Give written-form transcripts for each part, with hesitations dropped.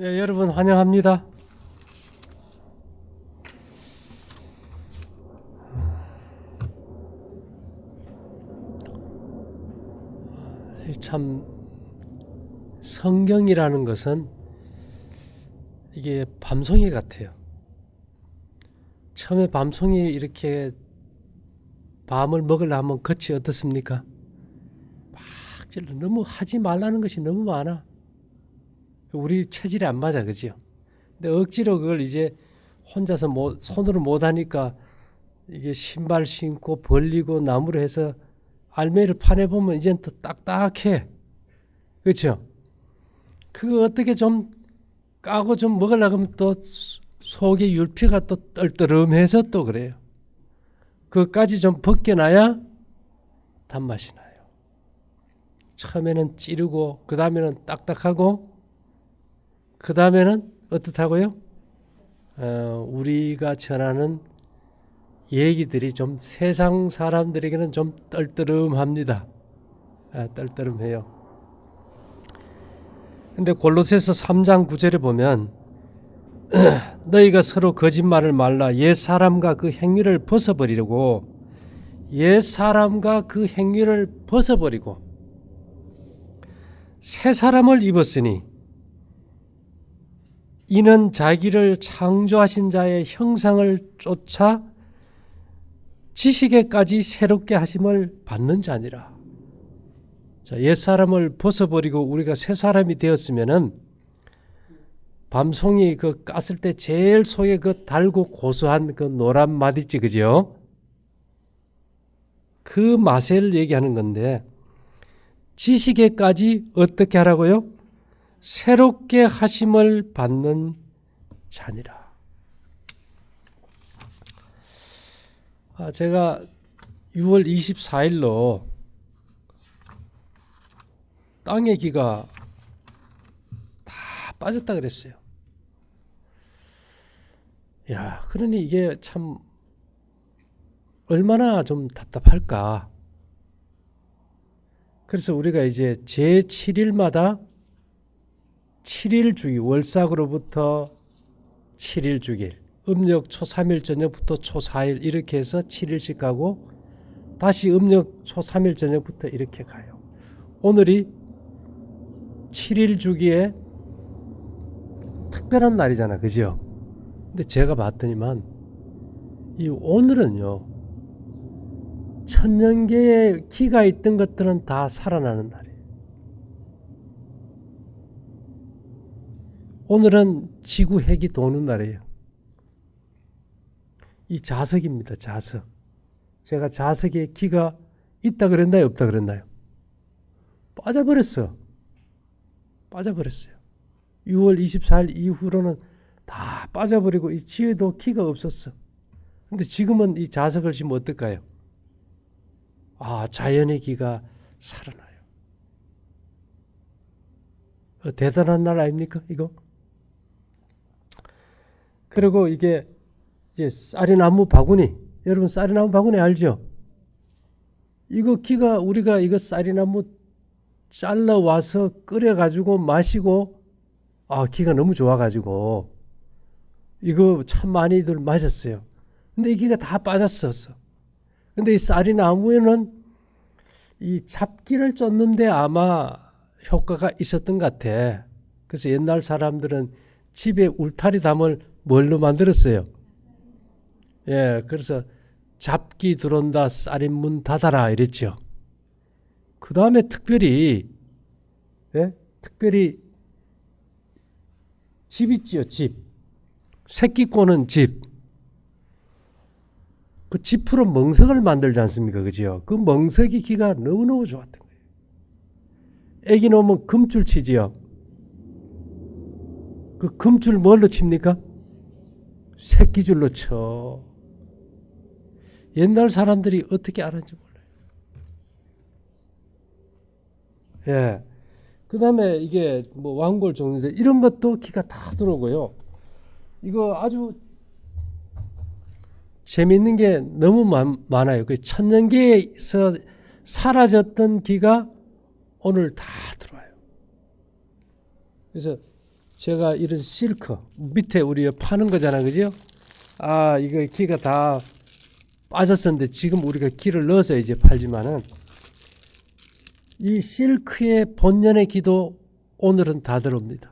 예, 여러분 환영합니다. 참 성경이라는 것은 이게 밤송이 같아요. 처음에 밤송이 이렇게 밤을 먹으려면 겉이 어떻습니까? 막 찔러. 너무 하지 말라는 것이 너무 많아. 우리 체질에 안 맞아, 그죠? 근데 억지로 그걸 이제 혼자서 손으로 못 하니까 이게 신발 신고 벌리고 나무로 해서 알맹이를 파내보면 이젠 또 딱딱해. 그렇죠? 그거 어떻게 좀 까고 좀 먹으려고 하면 또 속에 율피가 또 떨떠름해서 또 그래요. 그것까지 좀 벗겨놔야 단맛이 나요. 처음에는 찌르고 그 다음에는 딱딱하고 그 다음에는 어떻다고요? 우리가 전하는 얘기들이 좀 세상 사람들에게는 좀 떨떠름합니다. 떨떠름해요. 근데 골로새서 3장 9절에 보면 너희가 서로 거짓말을 말라 옛 사람과 그 행위를 벗어버리려고 옛 사람과 그 행위를 벗어버리고 새 사람을 입었으니 이는 자기를 창조하신 자의 형상을 쫓아 지식에까지 새롭게 하심을 받는 자니라. 자, 옛사람을 벗어버리고 우리가 새 사람이 되었으면은 밤송이 그 깠을 때 제일 속에 그 달고 고소한 그 노란 맛 있지, 그죠? 그 맛을 얘기하는 건데 지식에까지 어떻게 하라고요? 새롭게 하심을 받는 자니라. 제가 6월 24일로 땅의 기가 다 빠졌다 그랬어요. 야, 그러니 이게 참 얼마나 좀 답답할까. 그래서 우리가 이제 제7일마다 7일 주기, 월삭으로부터 7일 주길, 음력 초 3일 저녁부터 초 4일 이렇게 해서 7일씩 가고 다시 음력 초 3일 저녁부터 이렇게 가요. 오늘이 7일 주기에 특별한 날이잖아, 그죠? 근데 제가 봤더니만 이 오늘은요, 천년계에 기가 있던 것들은 다 살아나는 날이에요. 오늘은 지구 핵이 도는 날이에요. 이 자석입니다. 자석. 제가 자석에 기가 있다 그랬나요? 없다 그랬나요? 빠져버렸어요. 6월 24일 이후로는 다 빠져버리고 이 지에도 기가 없었어. 근데 지금은 이 자석을 지면 어떨까요? 자연의 기가 살아나요. 대단한 날 아닙니까? 이거? 그리고 이게 이제 쌀이나무 바구니, 여러분 쌀이나무 바구니 알죠? 이거 기가 우리가 이거 쌀이나무 잘라 와서 끓여 가지고 마시고 기가 너무 좋아 가지고 이거 참 많이들 마셨어요. 근데 이 기가 다 빠졌었어. 근데 이 쌀이나무에는 이 잡기를 쫓는데 아마 효과가 있었던 것 같아. 그래서 옛날 사람들은 집에 울타리담을 뭘로 만들었어요? 예, 그래서 잡기 들어온다, 쌀인 문 닫아라 이랬죠. 그 다음에 특별히 집 있지요, 집. 새끼 꼬는 집. 그 짚으로 멍석을 만들지 않습니까, 그죠? 그 멍석이 기가 너무너무 좋았던 거예요. 애기 놓으면 금줄 치지요. 그 금줄 뭘로 칩니까? 새끼줄로 쳐. 옛날 사람들이 어떻게 알았는지 몰라요. 예. 그 다음에 이게 뭐 왕골 종류인데 이런 것도 기가 다 들어오고요. 이거 아주 재미있는 게 너무 많아요. 그 천년계에서 사라졌던 기가 오늘 다 들어와요. 그래서 제가 이런 실크 밑에 우리 파는 거잖아, 그죠? 아, 이거 기가 다 빠졌었는데 지금 우리가 기를 넣어서 이제 팔지만은 이 실크의 본연의 기도 오늘은 다 들어옵니다.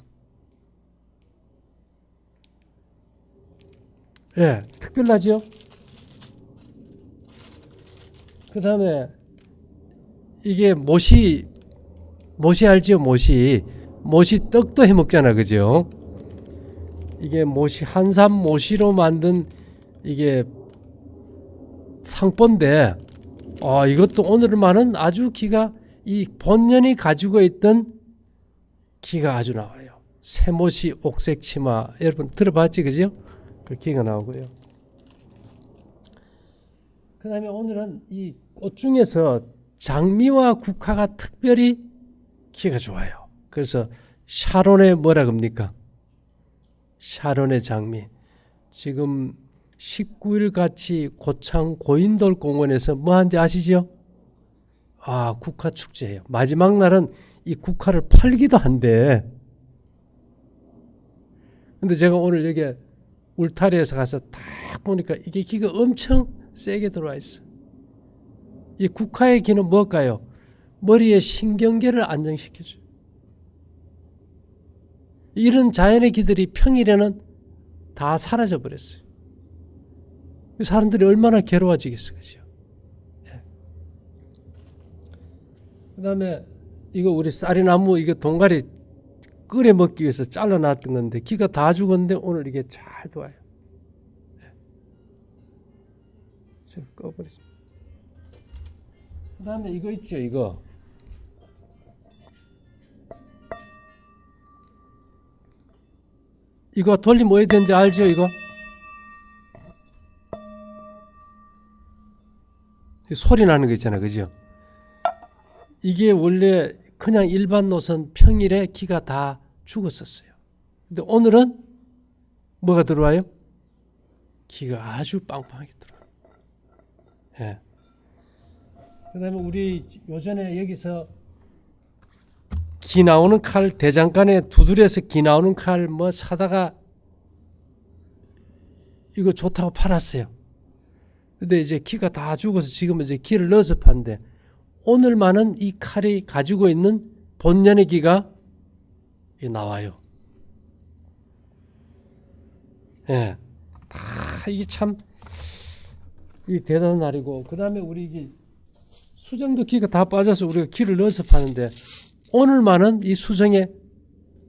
예, 특별하죠? 그 다음에 이게 모시 알지요? 모시 떡도 해 먹잖아, 그죠? 이게 모시, 한삼 모시로 만든 이게 상포인데, 이것도 오늘만은 아주 기가, 이 본연이 가지고 있던 기가 아주 나와요. 새모시 옥색 치마, 여러분 들어봤지, 그죠? 그 기가 나오고요. 그 다음에 오늘은 이 꽃 중에서 장미와 국화가 특별히 기가 좋아요. 그래서 샤론의 뭐라 그럽니까? 샤론의 장미. 지금 19일 같이 고창 고인돌 공원에서 뭐 하는지 아시죠? 아, 국화 축제예요. 마지막 날은 이 국화를 팔기도 한대. 근데 제가 오늘 여기 울타리에서 가서 딱 보니까 이게 기가 엄청 세게 들어와 있어. 이 국화의 기는 뭘까요? 머리의 신경계를 안정시켜줘요. 이런 자연의 기들이 평일에는 다 사라져 버렸어요. 사람들이 얼마나 괴로워지겠어, 그죠? 예. 그 다음에 이거 우리 쌀이나무 이거 동가리 끓여 먹기 위해서 잘라놨던 건데 기가 다 죽었는데 오늘 이게 잘 좋아요. 예. 지금 꺼버리죠. 그 다음에 이거 있죠, 이거. 이거 돌리면 뭐 해야 되는지 알죠, 이거? 소리 나는 거 있잖아, 그죠? 이게 원래 그냥 일반 노선 평일에 기가 다 죽었었어요. 근데 오늘은 뭐가 들어와요? 기가 아주 빵빵하게 들어와요. 예. 그 다음에 우리 요전에 여기서 기 나오는 칼, 대장간에 두드려서 기 나오는 칼 뭐 사다가 이거 좋다고 팔았어요. 근데 이제 기가 다 죽어서 지금은 이제 기를 넣어서 판대. 오늘만은 이 칼이 가지고 있는 본연의 기가 나와요. 예. 이게 참, 이 대단한 날이고, 그 다음에 우리 이게 수정도 기가 다 빠져서 우리가 기를 넣어서 파는데, 오늘만은 이 수정에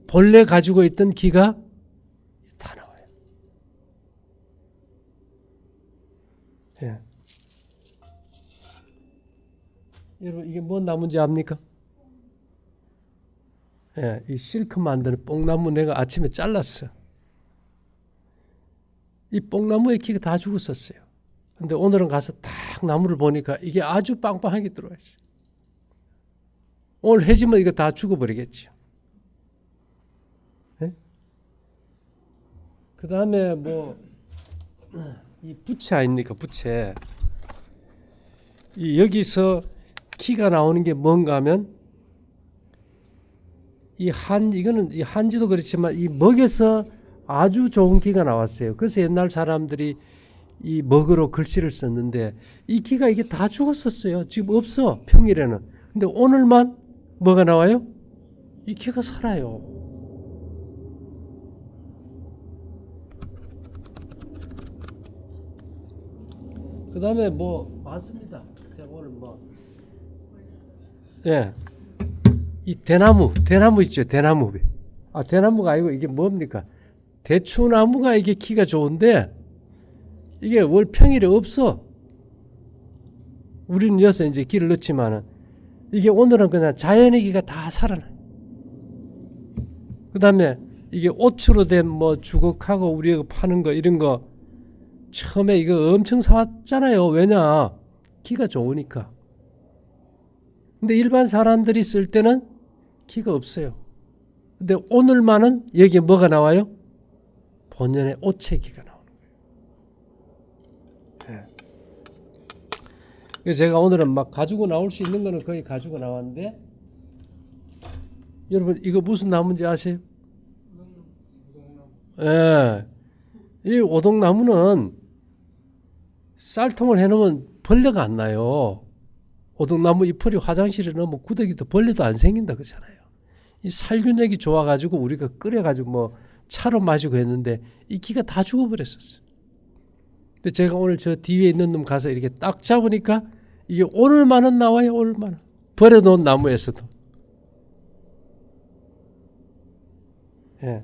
본래 가지고 있던 기가 다 나와요. 예. 여러분, 이게 뭔 나무인지 압니까? 예, 이 실크 만드는 뽕나무 내가 아침에 잘랐어. 이 뽕나무의 기가 다 죽었었어요. 근데 오늘은 가서 딱 나무를 보니까 이게 아주 빵빵하게 들어와 있어요. 오늘 해지면 이거 다 죽어버리겠죠. 네? 그 다음에 뭐, 이 부채 아닙니까? 부채. 이 여기서 기가 나오는 게 뭔가 하면, 이거는 이 한지도 그렇지만 이 먹에서 아주 좋은 기가 나왔어요. 그래서 옛날 사람들이 이 먹으로 글씨를 썼는데 이 기가 이게 다 죽었었어요. 지금 없어, 평일에는. 근데 오늘만 뭐가 나와요? 이 기가 살아요. 그 다음에 뭐 많습니다. 제가 오늘 뭐, 예, 이 대나무 있죠, 대나무. 아, 대나무가 아니고 이게 뭡니까? 대추나무가 이게 기가 좋은데 이게 월 평일에 없어. 우리는 여기서 이제 기를 넣지만은 이게 오늘은 그냥 자연의 기가 다 살아나요. 그 다음에 이게 옷으로 된 뭐 주걱하고 우리가 파는 거 이런 거 처음에 이거 엄청 사왔잖아요. 왜냐? 기가 좋으니까. 근데 일반 사람들이 쓸 때는 기가 없어요. 근데 오늘만은 여기에 뭐가 나와요? 본연의 옷의 기가 나오는 거예요. 네. 그래서 제가 오늘은 막 가지고 나올 수 있는 거는 거의 가지고 나왔는데, 여러분 이거 무슨 나무인지 아세요? 예. 이 오동나무는 쌀통을 해놓으면 벌레가 안 나요. 오동나무 잎풀이 화장실에 넣으면 구더기도 벌레도 안 생긴다 그러잖아요. 이 살균력이 좋아가지고 우리가 끓여가지고 뭐 차로 마시고 했는데 이 기가 다 죽어버렸었어요. 근데 제가 오늘 저 뒤에 있는 놈 가서 이렇게 딱 잡으니까 이게 오늘만은 나와요. 오늘만은. 버려놓은 나무에서도. 예.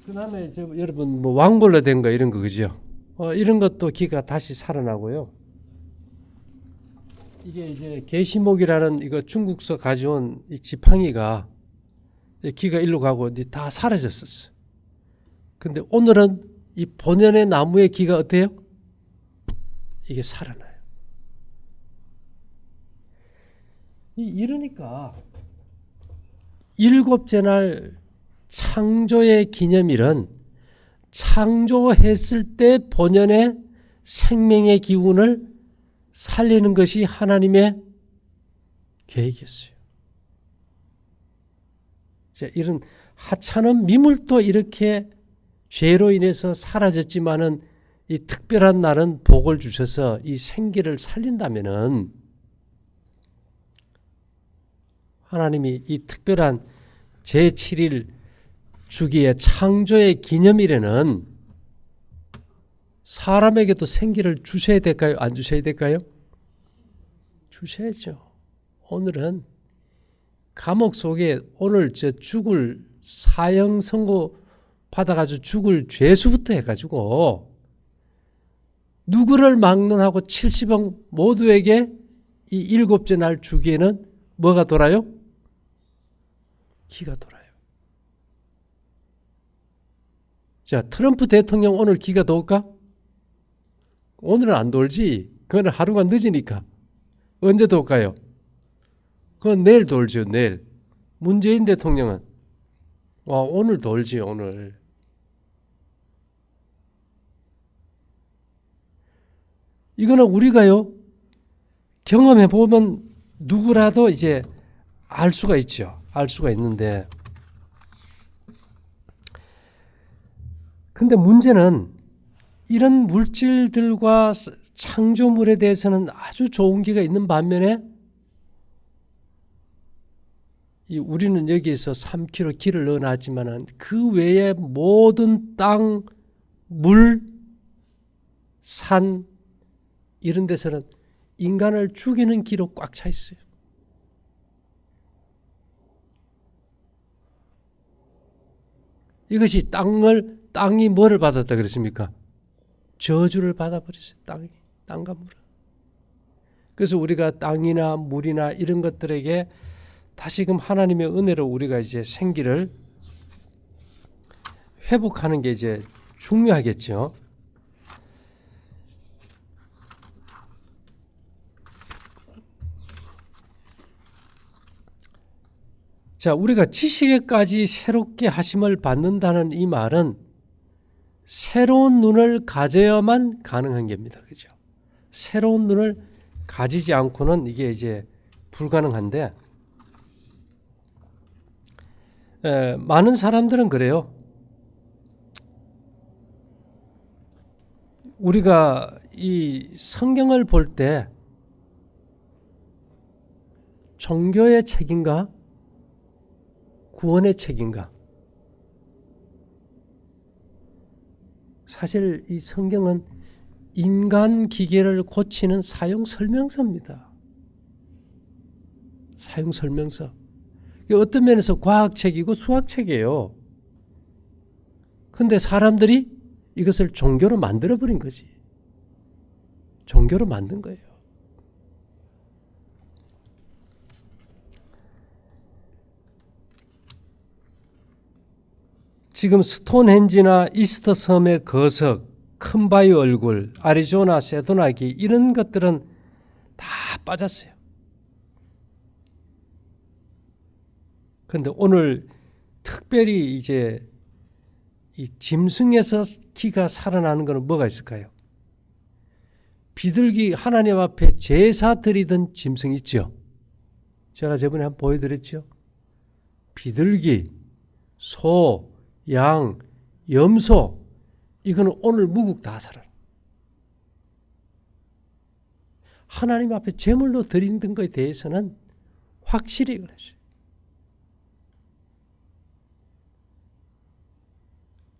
그 다음에 여러분 뭐 왕벌로 된 거 이런 거 그죠? 이런 것도 기가 다시 살아나고요. 이게 이제 계시목이라는 이거 중국서 가져온 이 지팡이가 기가 일로 가고 다 사라졌었어. 근데 오늘은 이 본연의 나무의 기가 어때요? 이게 살아나요. 이러니까 일곱째 날 창조의 기념일은 창조했을 때 본연의 생명의 기운을 살리는 것이 하나님의 계획이었어요. 자, 이런 하찮은 미물도 이렇게 죄로 인해서 사라졌지만은 이 특별한 날은 복을 주셔서 이 생기를 살린다면은 하나님이 이 특별한 제7일 주기의 창조의 기념일에는 사람에게도 생기를 주셔야 될까요? 안 주셔야 될까요? 주셔야죠. 오늘은 감옥 속에 오늘 죽을 사형 선고 받아가지고 죽을 죄수부터 해가지고 누구를 막론하고 70억 모두에게 이 일곱째 날 주기에는 뭐가 돌아요? 기가 돌아요. 자, 트럼프 대통령 오늘 기가 돌까? 오늘은 안 돌지. 그거는 하루가 늦으니까. 언제 돌까요? 그건 내일 돌죠. 내일. 문재인 대통령은 오늘 돌지. 오늘. 이거는 우리가요 경험해 보면 누구라도 이제 알 수가 있죠. 알 수가 있는데 근데 문제는 이런 물질들과 창조물에 대해서는 아주 좋은 기가 있는 반면에 우리는 여기에서 3kg 기를 넣어놨지만 그 외에 모든 땅, 물, 산 이런 데서는 인간을 죽이는 기로 꽉 차 있어요. 이것이 땅이 뭐를 받았다 그랬습니까? 저주를 받아버렸어요. 땅과 물은. 그래서 우리가 땅이나 물이나 이런 것들에게 다시금 하나님의 은혜로 우리가 이제 생기를 회복하는 게 이제 중요하겠죠. 자, 우리가 지식에까지 새롭게 하심을 받는다는 이 말은 새로운 눈을 가져야만 가능한 겁니다. 그죠? 새로운 눈을 가지지 않고는 이게 이제 불가능한데, 많은 사람들은 그래요. 우리가 이 성경을 볼 때 종교의 책인가? 구원의 책인가? 사실 이 성경은 인간 기계를 고치는 사용 설명서입니다. 사용 설명서. 어떤 면에서 과학책이고 수학책이에요. 근데 사람들이 이것을 종교로 만들어버린 거지. 종교로 만든 거예요. 지금 스톤헨지나 이스터 섬의 거석, 큰 바위 얼굴, 아리조나 세도나기 이런 것들은 다 빠졌어요. 그런데 오늘 특별히 이제 이 짐승에서 기가 살아나는 것은 뭐가 있을까요? 비둘기 하나님 앞에 제사 드리던 짐승 있죠. 제가 저번에 한번 보여드렸죠. 비둘기, 소, 양, 염소, 이거는 오늘 무국 다 살아라. 하나님 앞에 제물로 드리는 것에 대해서는 확실히 그러죠.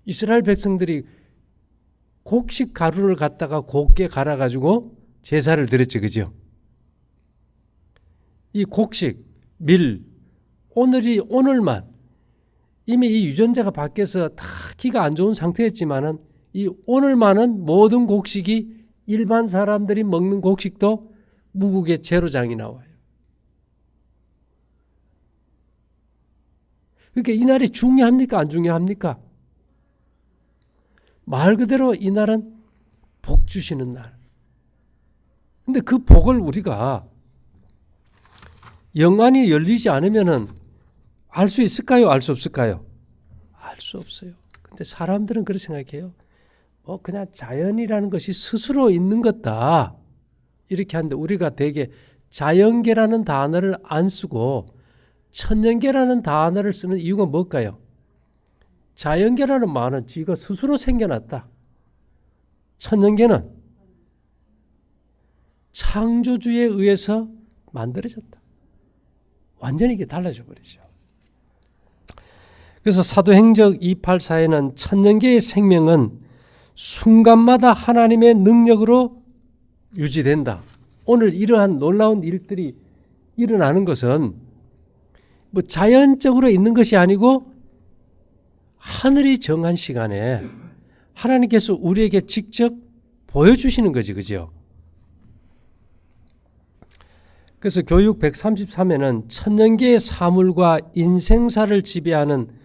이스라엘 백성들이 곡식 가루를 갖다가 곱게 갈아가지고 제사를 드렸죠. 그죠? 이 곡식, 밀, 오늘만 이미 이 유전자가 바뀌어서 다 기가 안 좋은 상태였지만은 이 오늘만은 모든 곡식이 일반 사람들이 먹는 곡식도 무국의 제로장이 나와요. 그러니까 이 날이 중요합니까? 안 중요합니까? 말 그대로 이 날은 복 주시는 날. 근데 그 복을 우리가 영안이 열리지 않으면은 알 수 있을까요? 알 수 없을까요? 알 수 없어요. 근데 사람들은 그렇게 생각해요. 그냥 자연이라는 것이 스스로 있는 것다. 이렇게 하는데 우리가 되게 자연계라는 단어를 안 쓰고 천연계라는 단어를 쓰는 이유가 뭘까요? 자연계라는 말은 지가 스스로 생겨났다. 천연계는 창조주에 의해서 만들어졌다. 완전히 이게 달라져 버리죠. 그래서 사도행적 284에는 천년계의 생명은 순간마다 하나님의 능력으로 유지된다. 오늘 이러한 놀라운 일들이 일어나는 것은 뭐 자연적으로 있는 것이 아니고 하늘이 정한 시간에 하나님께서 우리에게 직접 보여주시는 거지, 그죠? 그래서 교육 133에는 천년계의 사물과 인생사를 지배하는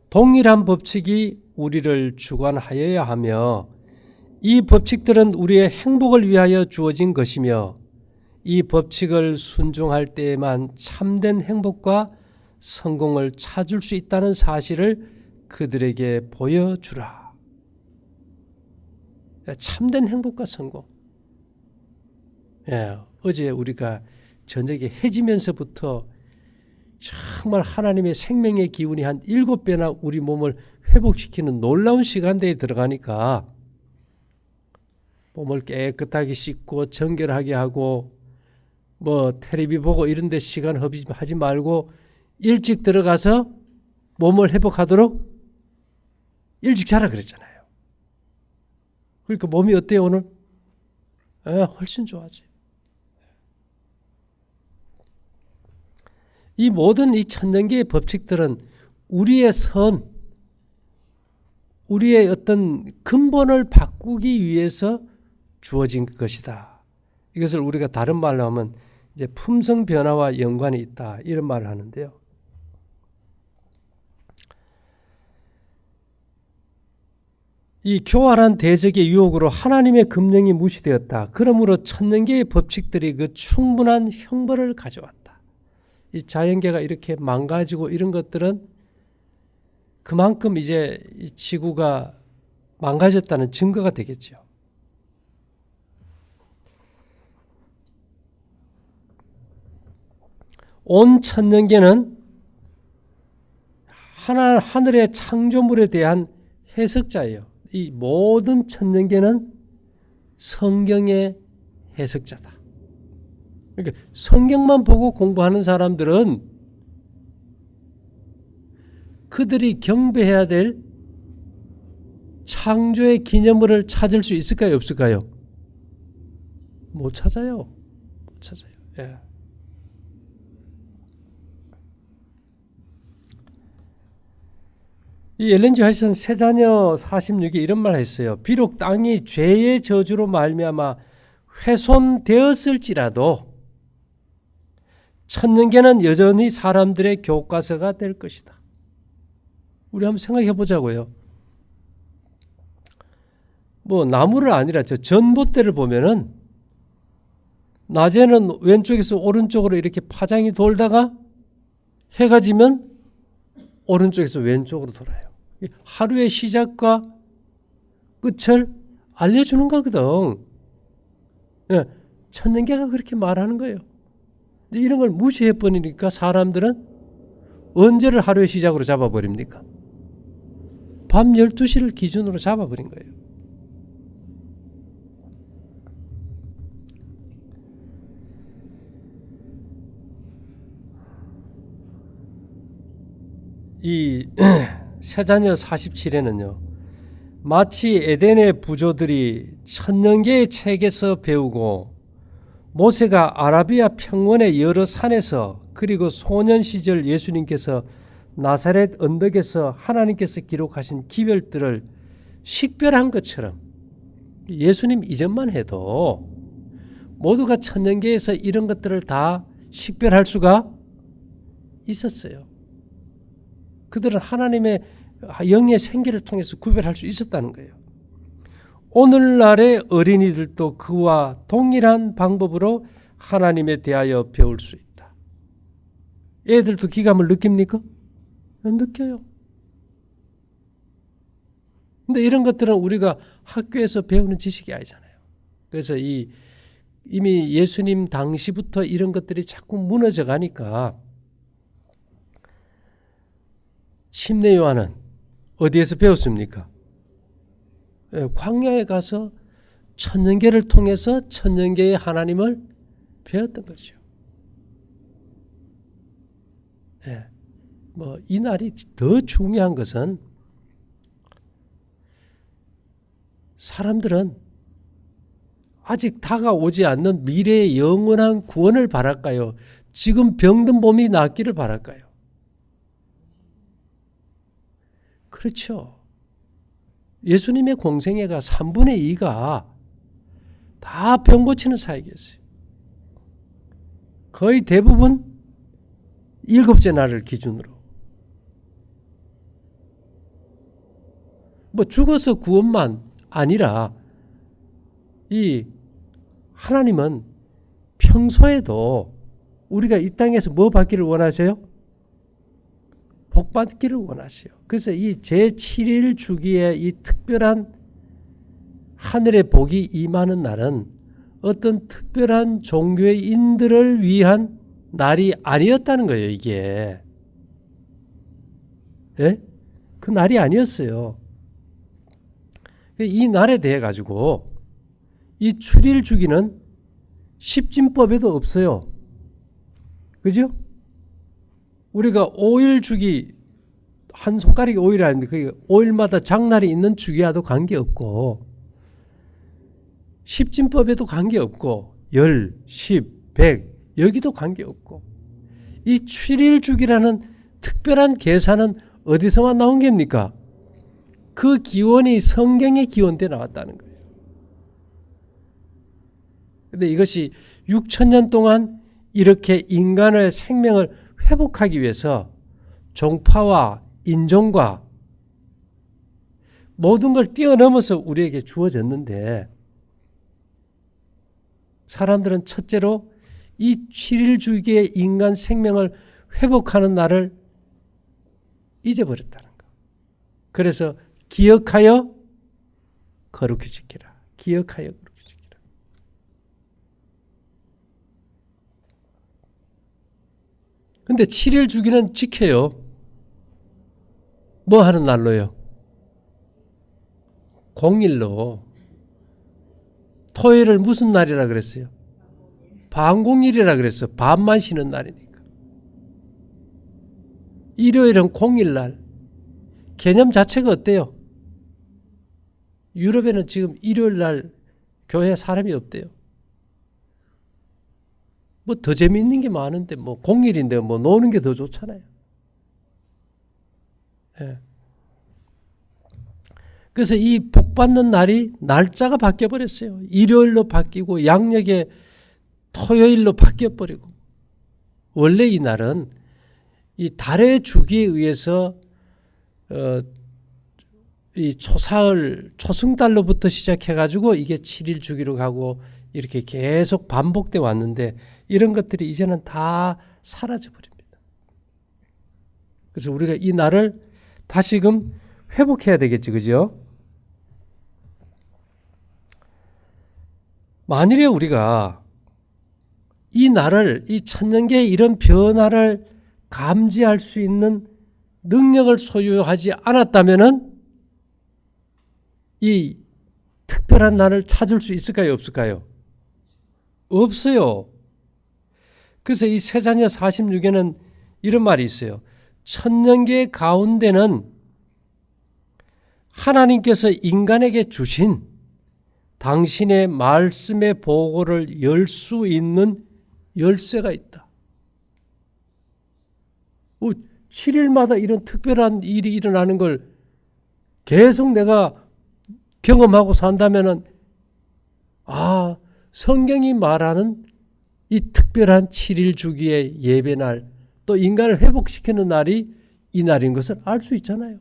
동일한 법칙이 우리를 주관하여야 하며 이 법칙들은 우리의 행복을 위하여 주어진 것이며 이 법칙을 순종할 때에만 참된 행복과 성공을 찾을 수 있다는 사실을 그들에게 보여주라. 참된 행복과 성공. 어제 우리가 저녁에 해지면서부터 정말 하나님의 생명의 기운이 한 7배나 우리 몸을 회복시키는 놀라운 시간대에 들어가니까 몸을 깨끗하게 씻고 정결하게 하고 뭐 텔레비 보고 이런 데 시간 허비하지 말고 일찍 들어가서 몸을 회복하도록 일찍 자라 그랬잖아요. 그러니까 몸이 어때요 오늘? 훨씬 좋아지. 이 모든 이 천년계의 법칙들은 우리의 우리의 어떤 근본을 바꾸기 위해서 주어진 것이다. 이것을 우리가 다른 말로 하면 이제 품성 변화와 연관이 있다. 이런 말을 하는데요. 이 교활한 대적의 유혹으로 하나님의 금령이 무시되었다. 그러므로 천년계의 법칙들이 그 충분한 형벌을 가져왔다. 이 자연계가 이렇게 망가지고 이런 것들은 그만큼 이제 이 지구가 망가졌다는 증거가 되겠죠. 온 천년계는 하늘의 창조물에 대한 해석자예요. 이 모든 천년계는 성경의 해석자다. 그러니까 성경만 보고 공부하는 사람들은 그들이 경배해야 될 창조의 기념물을 찾을 수 있을까요? 없을까요? 못 찾아요. 못 찾아요. 예. 이 엘렌 지 화이트는 세자녀 46에 이런 말을 했어요. 비록 땅이 죄의 저주로 말미암아 훼손되었을지라도 천년계는 여전히 사람들의 교과서가 될 것이다. 우리 한번 생각해 보자고요. 뭐 나무를 아니라 저 전봇대를 보면은 낮에는 왼쪽에서 오른쪽으로 이렇게 파장이 돌다가 해가 지면 오른쪽에서 왼쪽으로 돌아요. 하루의 시작과 끝을 알려주는 거거든. 천년계가 그렇게 말하는 거예요. 이런 걸 무시해버리니까 사람들은 언제를 하루의 시작으로 잡아버립니까? 밤 12시를 기준으로 잡아버린 거예요. 이 세자녀 47회는요. 마치 에덴의 부조들이 천년계의 책에서 배우고 모세가 아라비아 평원의 여러 산에서 그리고 소년 시절 예수님께서 나사렛 언덕에서 하나님께서 기록하신 기별들을 식별한 것처럼 예수님 이전만 해도 모두가 천년계에서 이런 것들을 다 식별할 수가 있었어요. 그들은 하나님의 영의 생기를 통해서 구별할 수 있었다는 거예요. 오늘날의 어린이들도 그와 동일한 방법으로 하나님에 대하여 배울 수 있다. 애들도 기감을 느낍니까? 느껴요. 근데 이런 것들은 우리가 학교에서 배우는 지식이 아니잖아요. 그래서 이미 예수님 당시부터 이런 것들이 자꾸 무너져 가니까 침례 요한은 어디에서 배웠습니까? 광야에 가서 천년계를 통해서 천년계의 하나님을 배웠던 거죠. 이 날이 더 중요한 것은 사람들은 아직 다가오지 않는 미래의 영원한 구원을 바랄까요? 지금 병든 몸이 낫기를 바랄까요? 그렇죠. 예수님의 공생애가 3분의 2가 다 병 고치는 사역이었어요. 거의 대부분 7째 날을 기준으로. 죽어서 구원만 아니라 이 하나님은 평소에도 우리가 이 땅에서 뭐 받기를 원하세요? 복 받기를 원하세요. 그래서 이 제7일 주기에 이 특별한 하늘의 복이 임하는 날은 어떤 특별한 종교인들을 위한 날이 아니었다는 거예요, 이게. 예? 그 날이 아니었어요. 이 날에 대해 가지고 이 7일 주기는 십진법에도 없어요. 그죠? 우리가 5일 주기, 한 손가락이 5일이 아닌데 그게 5일마다 장날이 있는 주기와도 관계없고 십진법에도 관계없고 10, 10, 100 여기도 관계없고 이 7일 주기라는 특별한 계산은 어디서만 나온 겁니까? 그 기원이 성경의 기원대 나왔다는 거예요. 그런데 이것이 6,000년 동안 이렇게 인간의 생명을 회복하기 위해서 종파와 인종과 모든 걸 뛰어넘어서 우리에게 주어졌는데 사람들은 첫째로 이 7일 주기의 인간 생명을 회복하는 날을 잊어버렸다는 거. 그래서 기억하여 거룩히 지키라. 기억하여 거룩히 지키라. 근데 7일 주기는 지켜요. 뭐 하는 날로요? 공일로. 토요일을 무슨 날이라 그랬어요? 반공일이라 그랬어. 밤만 쉬는 날이니까. 일요일은 공일날. 개념 자체가 어때요? 유럽에는 지금 일요일날 교회 사람이 없대요. 더 재미있는 게 많은데 공일인데 노는 게 더 좋잖아요. 예. 그래서 이 복받는 날이 날짜가 바뀌어버렸어요. 일요일로 바뀌고 양력의 토요일로 바뀌어버리고 원래 이 날은 이 달의 주기에 의해서 이 초사흘 초승달로부터 시작해가지고 이게 7일 주기로 가고 이렇게 계속 반복돼 왔는데 이런 것들이 이제는 다 사라져 버립니다. 그래서 우리가 이 날을 다시금 회복해야 되겠지, 그죠? 만일에 우리가 이 날을, 이 천년계의 이런 변화를 감지할 수 있는 능력을 소유하지 않았다면은 이 특별한 날을 찾을 수 있을까요? 없을까요? 없어요. 그래서 이 세자녀 46에는 이런 말이 있어요. 천년계 가운데는 하나님께서 인간에게 주신 당신의 말씀의 보고를 열 수 있는 열쇠가 있다. 7일마다 이런 특별한 일이 일어나는 걸 계속 내가 경험하고 산다면은, 성경이 말하는 이 특별한 7일 주기의 예배날, 또 인간을 회복시키는 날이 이 날인 것을 알 수 있잖아요.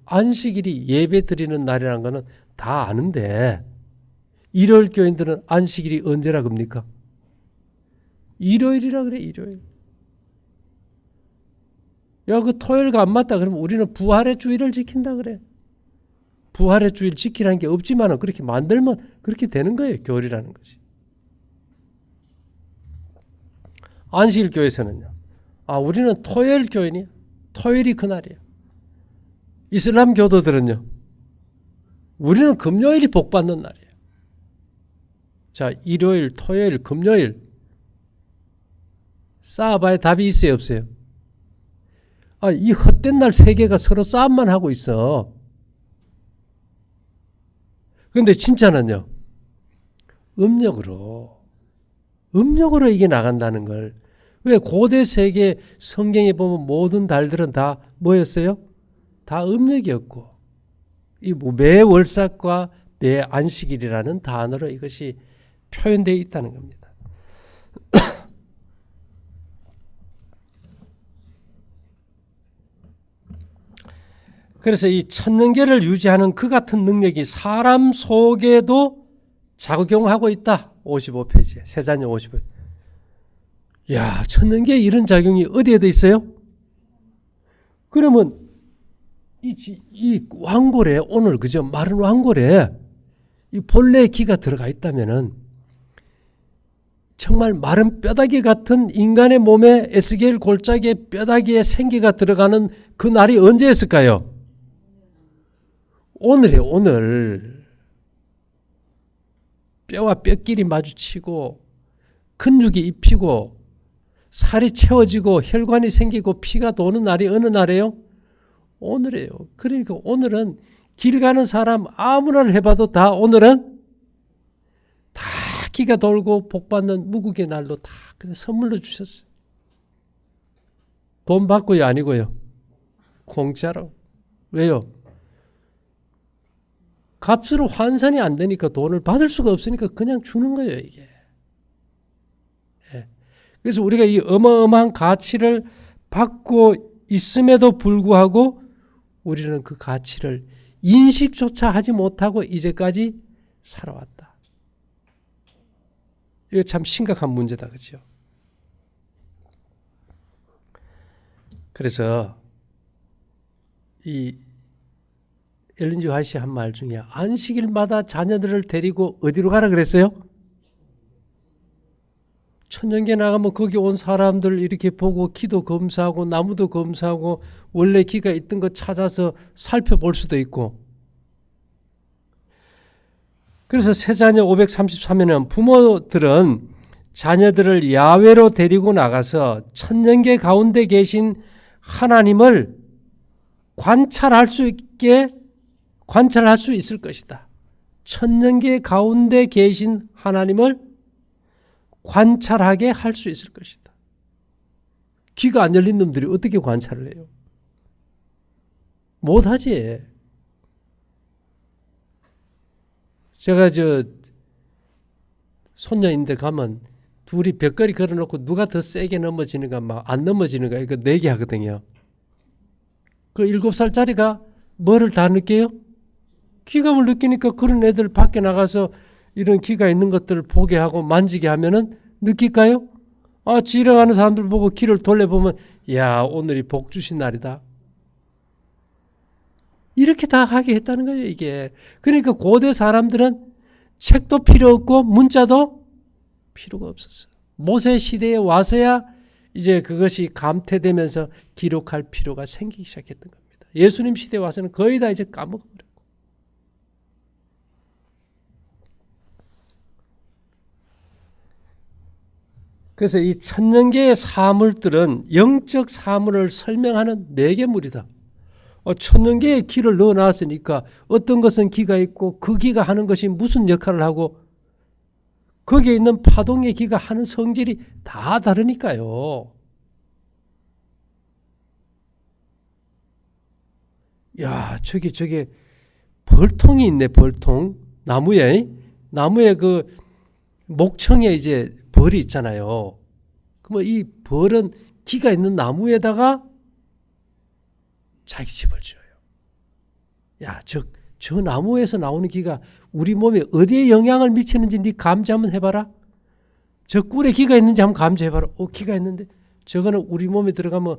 안식일이 예배 드리는 날이라는 거는 다 아는데, 일요일 교인들은 안식일이 언제라 그럽니까? 일요일이라 그래, 일요일. 그 토요일가 안 맞다 그러면 우리는 부활의 주일을 지킨다 그래. 부활의 주일 지키라는 게 없지만 그렇게 만들면 그렇게 되는 거예요. 교리라는 것이. 안식일 교회에서는요. 우리는 토요일 교인이야. 토요일이 그날이야. 이슬람 교도들은요. 우리는 금요일이 복받는 날이에요. 자, 일요일, 토요일, 금요일 쌓아봐야 답이 있어요, 없어요? 이 헛된 날 세 개가 서로 싸움만 하고 있어. 근데 진짜는요. 음력으로 이게 나간다는 걸. 왜 고대 세계 성경에 보면 모든 달들은 다 뭐였어요? 다 음력이었고, 이 매월삭과 매안식일이라는 단어로 이것이 표현되어 있다는 겁니다. 그래서 이 천년계를 유지하는 그 같은 능력이 사람 속에도 작용하고 있다. 55페이지에 세자녀 55. 야, 천년계에 이런 작용이 어디에도 있어요? 그러면 이 왕골에 오늘 그죠? 마른 왕골에 이 본래의 기가 들어가 있다면은 정말 마른 뼈다귀 같은 인간의 몸에 에스겔 골짜기에 뼈다귀에 생기가 들어가는 그 날이 언제였을까요? 오늘이에요, 오늘. 뼈와 뼈끼리 마주치고 근육이 입히고 살이 채워지고 혈관이 생기고 피가 도는 날이 어느 날이에요? 오늘이에요. 그러니까 오늘은 길 가는 사람 아무나를 해봐도 다 오늘은 다 기가 돌고 복받는 무국의 날로 다 그냥 선물로 주셨어요. 돈 받고요, 아니고요? 공짜로. 왜요? 값으로 환산이 안 되니까 돈을 받을 수가 없으니까 그냥 주는 거예요, 이게. 그래서 우리가 이 어마어마한 가치를 받고 있음에도 불구하고 우리는 그 가치를 인식조차 하지 못하고 이제까지 살아왔다. 이거 참 심각한 문제다, 그렇죠? 그래서 이 엘렌 G 화이트 한 말 중에 안식일마다 자녀들을 데리고 어디로 가라 그랬어요? 천년계 나가면 거기 온 사람들 이렇게 보고 기도 검사하고 나무도 검사하고 원래 기가 있던 거 찾아서 살펴볼 수도 있고. 그래서 세자녀 533에는 부모들은 자녀들을 야외로 데리고 나가서 천년계 가운데 계신 하나님을 관찰할 수 있을 것이다. 천년계 가운데 계신 하나님을 관찰하게 할 수 있을 것이다. 귀가 안 열린 놈들이 어떻게 관찰을 해요? 못하지. 제가 손녀인데 가면 둘이 벽걸이 걸어놓고 누가 더 세게 넘어지는가 막 안 넘어지는가 이거 내기하거든요. 그 7살짜리가 뭐를 다 느껴요? 귀감을 느끼니까 그런 애들 밖에 나가서 이런 기가 있는 것들을 보게 하고 만지게 하면은 느낄까요? 지나가는 사람들 보고 귀를 돌려보면 야, 오늘이 복 주신 날이다. 이렇게 다 하게 했다는 거예요, 이게. 그러니까 고대 사람들은 책도 필요 없고 문자도 필요가 없었어요. 모세 시대에 와서야 이제 그것이 감퇴되면서 기록할 필요가 생기기 시작했던 겁니다. 예수님 시대에 와서는 거의 다 이제 까먹어버렸고. 그래서 이 천년계의 사물들은 영적 사물을 설명하는 매개물이다. 천년계의 기를 넣어놨으니까 어떤 것은 기가 있고 그 기가 하는 것이 무슨 역할을 하고 거기에 있는 파동의 기가 하는 성질이 다 다르니까요. 야, 저게 벌통이 있네, 벌통. 나무에 그 목청에 이제 벌이 있잖아요. 그러면 이 벌은 기가 있는 나무에다가 자기 집을 지어요. 야, 저 나무에서 나오는 기가 우리 몸에 어디에 영향을 미치는지 네 감지 한번 해봐라. 저 꿀에 기가 있는지 한번 감지해봐라. 기가 있는데 저거는 우리 몸에 들어가면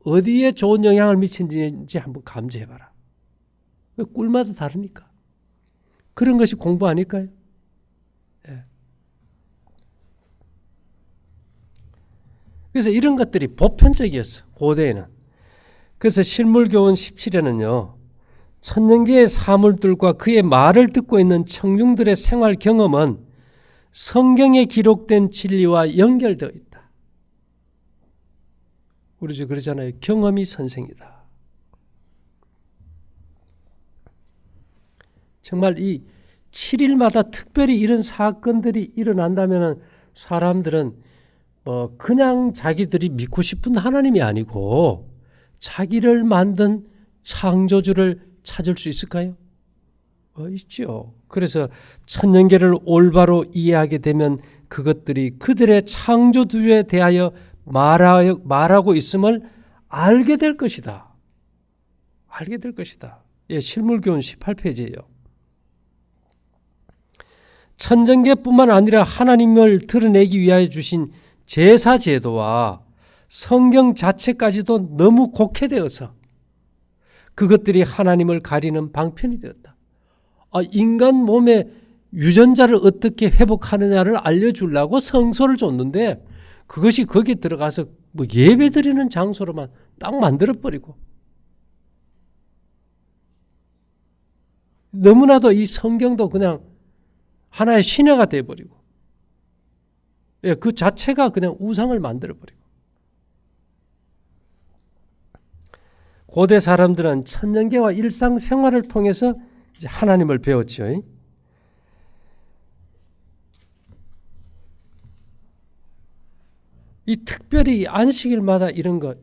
어디에 좋은 영향을 미치는지 한번 감지해봐라. 꿀마다 다르니까. 그런 것이 공부 아닐까요? 예. 그래서 이런 것들이 보편적이었어. 고대에는. 그래서 실물교훈 17에는요. 천년계의 사물들과 그의 말을 듣고 있는 청중들의 생활 경험은 성경에 기록된 진리와 연결되어 있다. 우리 그러잖아요. 경험이 선생이다. 정말 이 7일마다 특별히 이런 사건들이 일어난다면 사람들은 그냥 자기들이 믿고 싶은 하나님이 아니고 자기를 만든 창조주를 찾을 수 있을까요? 있죠. 그래서 천년계를 올바로 이해하게 되면 그것들이 그들의 창조주에 대하여 말하고 있음을 알게 될 것이다. 알게 될 것이다. 예, 실물교훈 18페이지예요. 천년계뿐만 아니라 하나님을 드러내기 위하여 주신 제사 제도와 성경 자체까지도 너무 곡해되어서 그것들이 하나님을 가리는 방편이 되었다. 인간 몸의 유전자를 어떻게 회복하느냐를 알려주려고 성소를 줬는데 그것이 거기에 들어가서 예배드리는 장소로만 딱 만들어버리고 너무나도 이 성경도 그냥 하나의 신화가 돼버리고 그 자체가 그냥 우상을 만들어버리고 고대 사람들은 천년계와 일상생활을 통해서 이제 하나님을 배웠죠. 이 특별히 안식일마다 이런 것,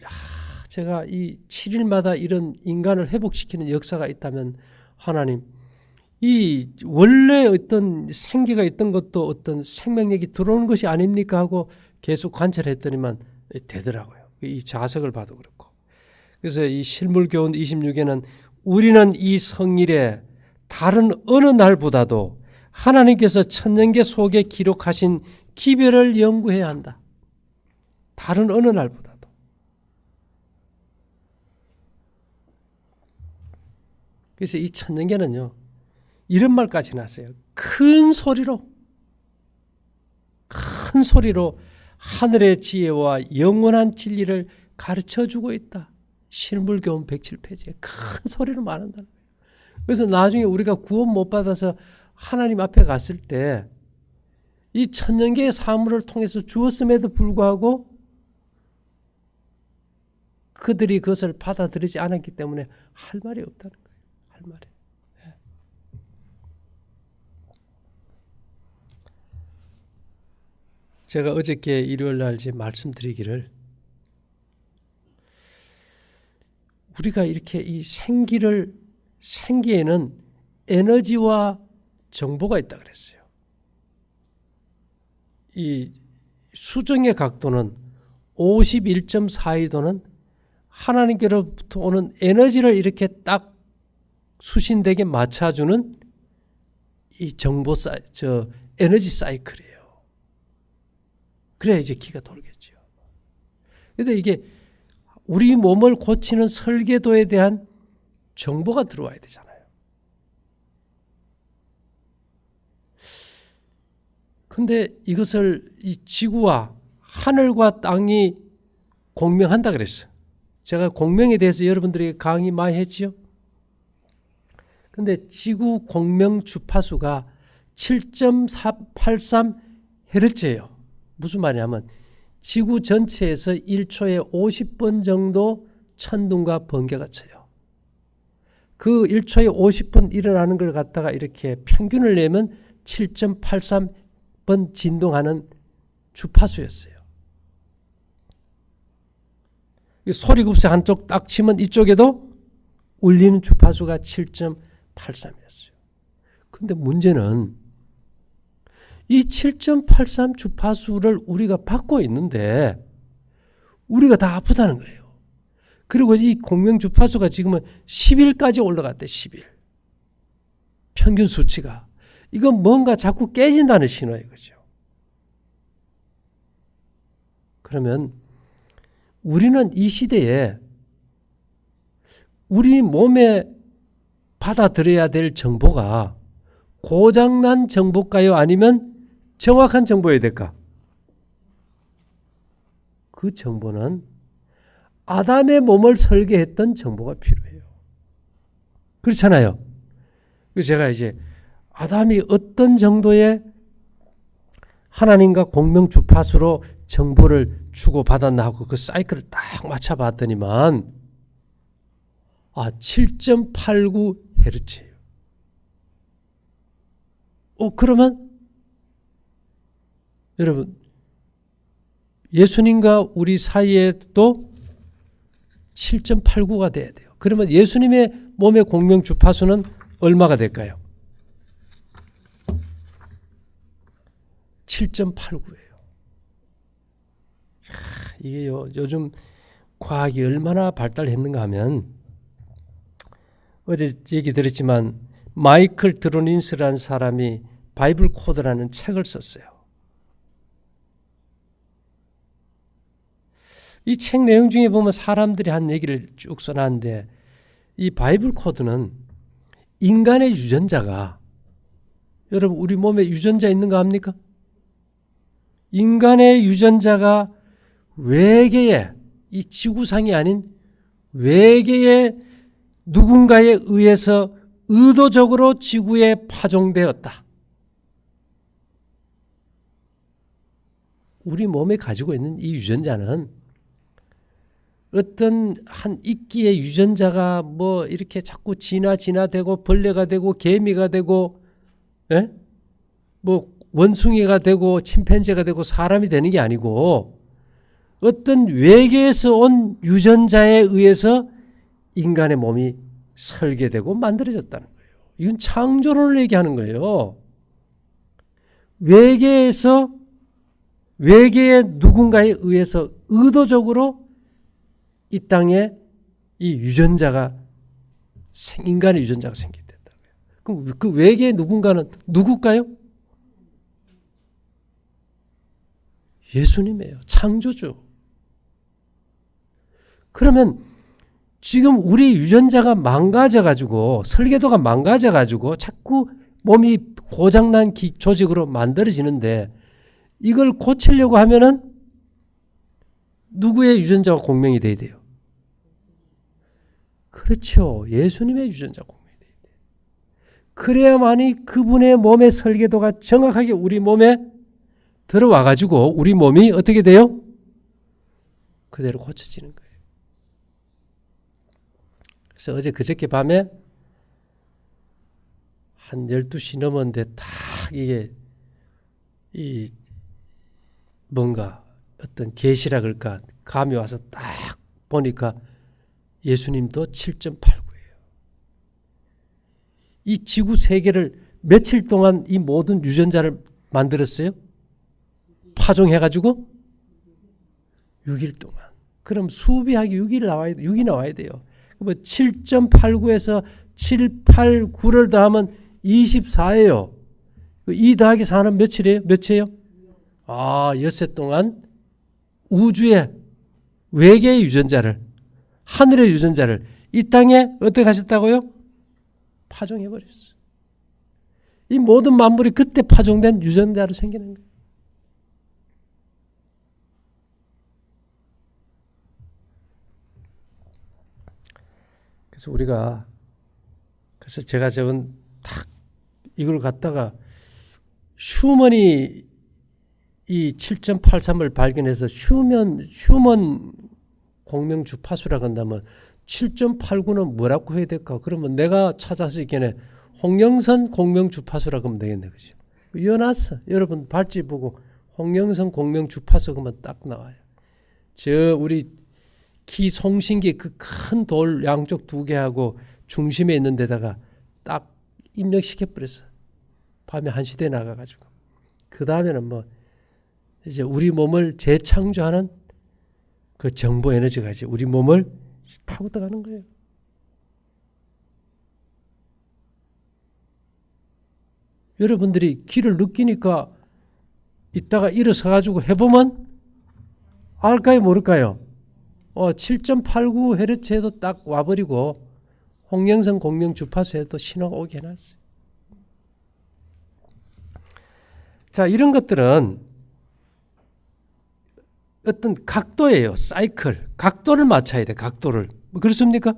제가 이 7일마다 이런 인간을 회복시키는 역사가 있다면 하나님, 이 원래 어떤 생기가 있던 것도 어떤 생명력이 들어오는 것이 아닙니까 하고 계속 관찰했더니만 되더라고요. 이 자석을 봐도 그렇고. 그래서 이 실물교훈 26에는 우리는 이 성일에 다른 어느 날보다도 하나님께서 천년계 속에 기록하신 기별을 연구해야 한다. 다른 어느 날보다도. 그래서 이 천년계는요. 이런 말까지 났어요. 큰 소리로 하늘의 지혜와 영원한 진리를 가르쳐주고 있다. 실물교훈 107페이지에 큰 소리로 말한다는 거예요. 그래서 나중에 우리가 구원 못 받아서 하나님 앞에 갔을 때 이 천년계의 사물을 통해서 주었음에도 불구하고 그들이 그것을 받아들이지 않았기 때문에 할 말이 없다는 거예요. 할 말이. 제가 어저께 일요일 날 말씀드리기를 우리가 이렇게 이 생기에는 에너지와 정보가 있다 그랬어요. 이 수정의 각도는 51.42도는 하나님께로부터 오는 에너지를 이렇게 딱 수신되게 맞춰주는 이 에너지 사이클이에요. 그래야 이제 기가 돌겠죠. 그런데 이게 우리 몸을 고치는 설계도에 대한 정보가 들어와야 되잖아요. 근데 이것을 이 지구와 하늘과 땅이 공명한다 그랬어. 제가 공명에 대해서 여러분들에게 강의 많이 했지요. 근데 지구 공명 주파수가 7.83Hz예요. 무슨 말이냐면 지구 전체에서 1초에 50번 정도 천둥과 번개가 쳐요. 그 1초에 50번 일어나는 걸 갖다가 이렇게 평균을 내면 7.83번 진동하는 주파수였어요. 소리급세 한쪽 딱 치면 이쪽에도 울리는 주파수가 7.83이었어요. 근데 문제는 이 7.83 주파수를 우리가 받고 있는데 우리가 다 아프다는 거예요. 그리고 이 공명 주파수가 지금은 10일까지 올라갔대. 10일. 평균 수치가. 이건 뭔가 자꾸 깨진다는 신호예요. 그죠? 그러면 우리는 이 시대에 우리 몸에 받아들여야 될 정보가 고장난 정보일까요? 아니면 정확한 정보여야 될까? 그 정보는 아담의 몸을 설계했던 정보가 필요해요. 그렇잖아요. 그래서 제가 이제 아담이 어떤 정도의 하나님과 공명 주파수로 정보를 주고받았나 하고 그 사이클을 딱 맞춰봤더니만 7.89Hz예요. 그러면 여러분 예수님과 우리 사이에도 7.89가 돼야 돼요. 그러면 예수님의 몸의 공명 주파수는 얼마가 될까요? 7.89예요. 이게 요즘 과학이 얼마나 발달했는가 하면 어제 얘기 드렸지만 마이클 드로닌스라는 사람이 바이블 코드라는 책을 썼어요. 이 책 내용 중에 보면 사람들이 한 얘기를 쭉 써놨는데 이 바이블 코드는 인간의 유전자가 여러분 우리 몸에 유전자 있는가 합니까? 인간의 유전자가 외계의 이 지구상이 아닌 외계의 누군가에 의해서 의도적으로 지구에 파종되었다. 우리 몸에 가지고 있는 이 유전자는 어떤 한 이끼의 유전자가 뭐 이렇게 자꾸 진화되고 벌레가 되고 개미가 되고 뭐 원숭이가 되고 침팬지가 되고 사람이 되는 게 아니고 어떤 외계에서 온 유전자에 의해서 인간의 몸이 설계되고 만들어졌다는 거예요. 이건 창조론을 얘기하는 거예요. 외계의 누군가에 의해서 의도적으로 이 땅에 이 유전자가 인간의 유전자가 생겼다는 거예요. 그럼 그 외계의 누군가는 누굴까요? 예수님이에요. 창조주. 그러면 지금 우리 유전자가 망가져가지고 설계도가 망가져가지고 자꾸 몸이 고장난 조직으로 만들어지는데 이걸 고치려고 하면은 누구의 유전자가 공명이 돼야 돼요? 그렇죠. 예수님의 유전자 공명이 돼야 돼요. 그래야만이 그분의 몸의 설계도가 정확하게 우리 몸에 들어와가지고 우리 몸이 어떻게 돼요? 그대로 고쳐지는 거예요. 그래서 어제 그저께 밤에 한 12시 넘었는데 딱 이게 뭔가 어떤 계시라 그럴까 감이 와서 딱 보니까 예수님도 7.89예요. 이 지구 세계를 며칠 동안 이 모든 유전자를 만들었어요? 파종해가지고 6일 동안. 그럼 수비하기 6이 나와야 돼요. 7.89에서 7, 8, 9를 더하면 24예요. 2 더하기 4는 며칠이에요? 몇이에요? 엿새 동안 우주의 외계의 유전자를 하늘의 유전자를 이 땅에 어떻게 하셨다고요? 파종해버렸어요. 이 모든 만물이 그때 파종된 유전자로 생기는 거예요. 그래서 우리가 그래서 제가 저번 딱 이걸 갖다가 슈먼이 이 7.83을 발견해서 슈먼 공명 주파수라고 한다면 7.89는 뭐라고 해야 될까? 그러면 내가 찾아서 있겠네. 홍영선 공명 주파수라고 하면 되겠네. 그죠? 이어놨어. 여러분 발찌 보고 홍영선 공명 주파수 그러면 딱 나와요. 저 우리 기송신기 그 큰 돌 양쪽 두 개하고 중심에 있는 데다가 딱 입력시켜버렸어. 밤에 1시대에 나가가지고. 그 다음에는 뭐 이제 우리 몸을 재창조하는 그 정보 에너지가 이제 우리 몸을 타고 들어가는 거예요. 여러분들이 기를 느끼니까 이따가 일어서가지고 해보면 알까요 모를까요? 7.89Hz에도 딱 와버리고 홍영선 공명 주파수에도 신호가 오게 해놨어요. 자, 이런 것들은 어떤 각도예요. 사이클. 각도를 맞춰야 돼. 각도를. 뭐 그렇습니까?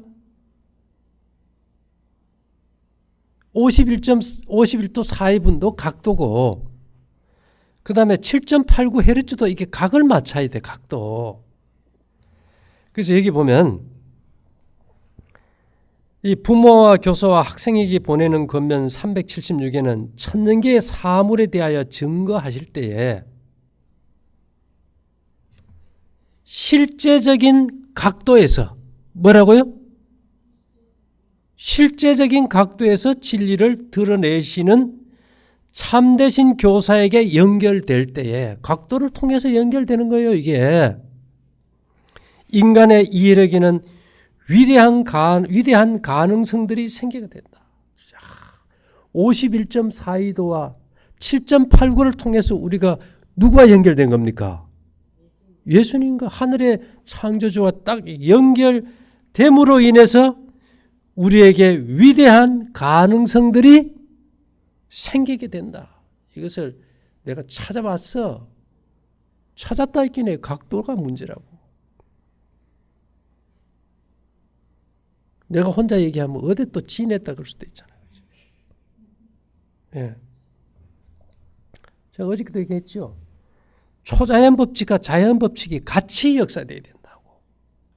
51도 42분도 각도고 그 다음에 7.89Hz도 이게 각을 맞춰야 돼. 각도. 그래서 여기 보면 이 부모와 교사와 학생에게 보내는 권면 376에는 천년계의 사물에 대하여 증거하실 때에 실제적인 각도에서 뭐라고요? 실제적인 각도에서 진리를 드러내시는 참되신 교사에게 연결될 때에 각도를 통해서 연결되는 거예요. 이게 인간의 이해력에는 위대한 가능성들이 생기게 된다. 51.42도와 7.89를 통해서 우리가 누구와 연결된 겁니까? 예수님과 하늘의 창조주와 딱 연결됨으로 인해서 우리에게 위대한 가능성들이 생기게 된다. 이것을 내가 찾아봤어. 찾았다 했긴 해. 각도가 문제라고. 내가 혼자 얘기하면 어디 또 지냈다 그럴 수도 있잖아요. 예. 제가 어저께도 얘기했죠. 초자연 법칙과 자연 법칙이 같이 역사돼야 된다고.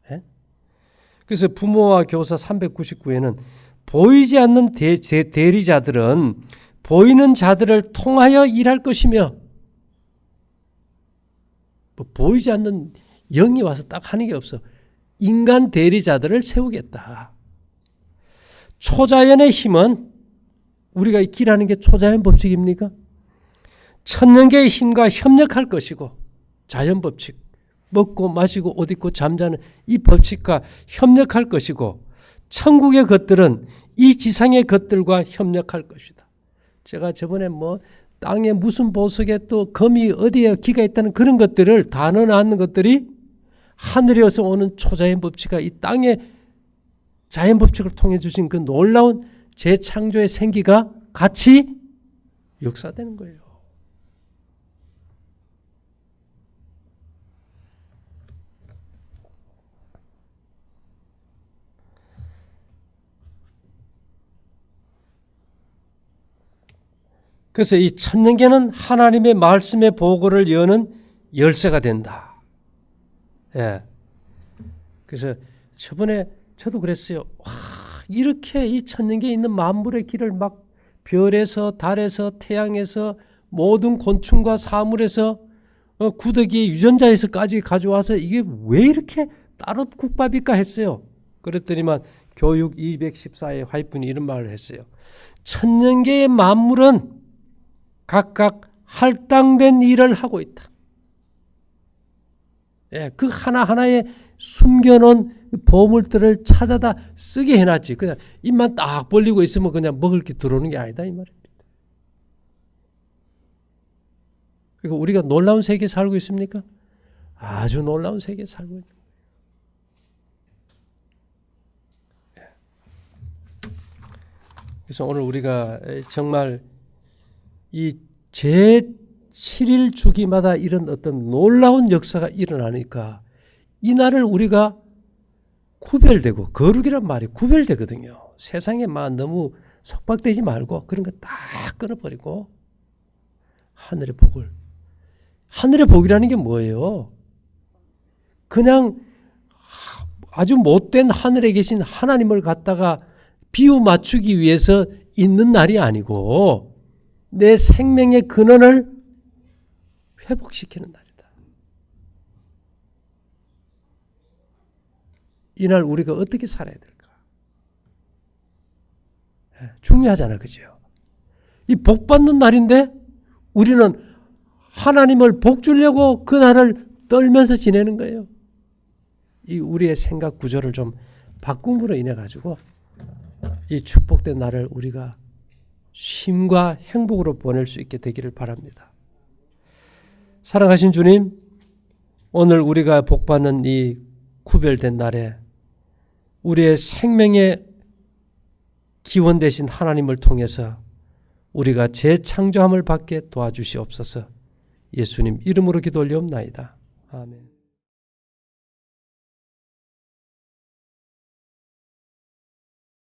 예? 그래서 부모와 교사 399에는 보이지 않는 대리자들은 보이는 자들을 통하여 일할 것이며 뭐 보이지 않는 영이 와서 딱 하는 게 없어. 인간 대리자들을 세우겠다. 초자연의 힘은 우리가 길하는 게 초자연 법칙입니까? 천년계의 힘과 협력할 것이고 자연 법칙 먹고 마시고 옷 입고 잠자는 이 법칙과 협력할 것이고 천국의 것들은 이 지상의 것들과 협력할 것이다. 제가 저번에 뭐 땅에 무슨 보석에 또 금이 어디에 기가 있다는 그런 것들을 다 넣어놨는 것들이 하늘에서 오는 초자연 법칙과 이 땅의 자연 법칙을 통해 주신 그 놀라운 재창조의 생기가 같이 역사되는 거예요. 그래서 이 천년계는 하나님의 말씀의 보고를 여는 열쇠가 된다. 예. 그래서 저번에 저도 그랬어요. 와, 이렇게 이 천년계에 있는 만물의 길을 막 별에서 달에서 태양에서 모든 곤충과 사물에서 구더기 유전자에서까지 가져와서 이게 왜 이렇게 따로 국밥일까 했어요. 그랬더니만 교육 214의 화이분이 이런 말을 했어요. 천년계의 만물은 각각 할당된 일을 하고 있다. 예, 그 하나하나에 숨겨놓은 보물들을 찾아다 쓰게 해놨지. 그냥 입만 딱 벌리고 있으면 그냥 먹을 게 들어오는 게 아니다 이 말입니다. 그러니까 우리가 놀라운 세계에 살고 있습니까? 아주 놀라운 세계에 살고 있는 거예요. 그래서 오늘 우리가 정말 이 제7일 주기마다 이런 어떤 놀라운 역사가 일어나니까 이 날을 우리가 구별되고, 거룩이란 말이 구별되거든요. 세상에 막 너무 속박되지 말고 그런 거 다 끊어버리고 하늘의 복을. 하늘의 복이라는 게 뭐예요? 그냥 아주 못된 하늘에 계신 하나님을 갖다가 비유 맞추기 위해서 있는 날이 아니고 내 생명의 근원을 회복시키는 날이다. 이날 우리가 어떻게 살아야 될까? 중요하잖아, 그죠? 이 복 받는 날인데 우리는 하나님을 복 주려고 그 날을 떨면서 지내는 거예요. 이 우리의 생각 구조를 좀 바꿈으로 인해 가지고 이 축복된 날을 우리가 쉼과 행복으로 보낼 수 있게 되기를 바랍니다. 사랑하신 주님, 오늘 우리가 복받는 이 구별된 날에 우리의 생명의 기원 되신 하나님을 통해서 우리가 재창조함을 받게 도와주시옵소서. 예수님 이름으로 기도 올리옵나이다. 아멘.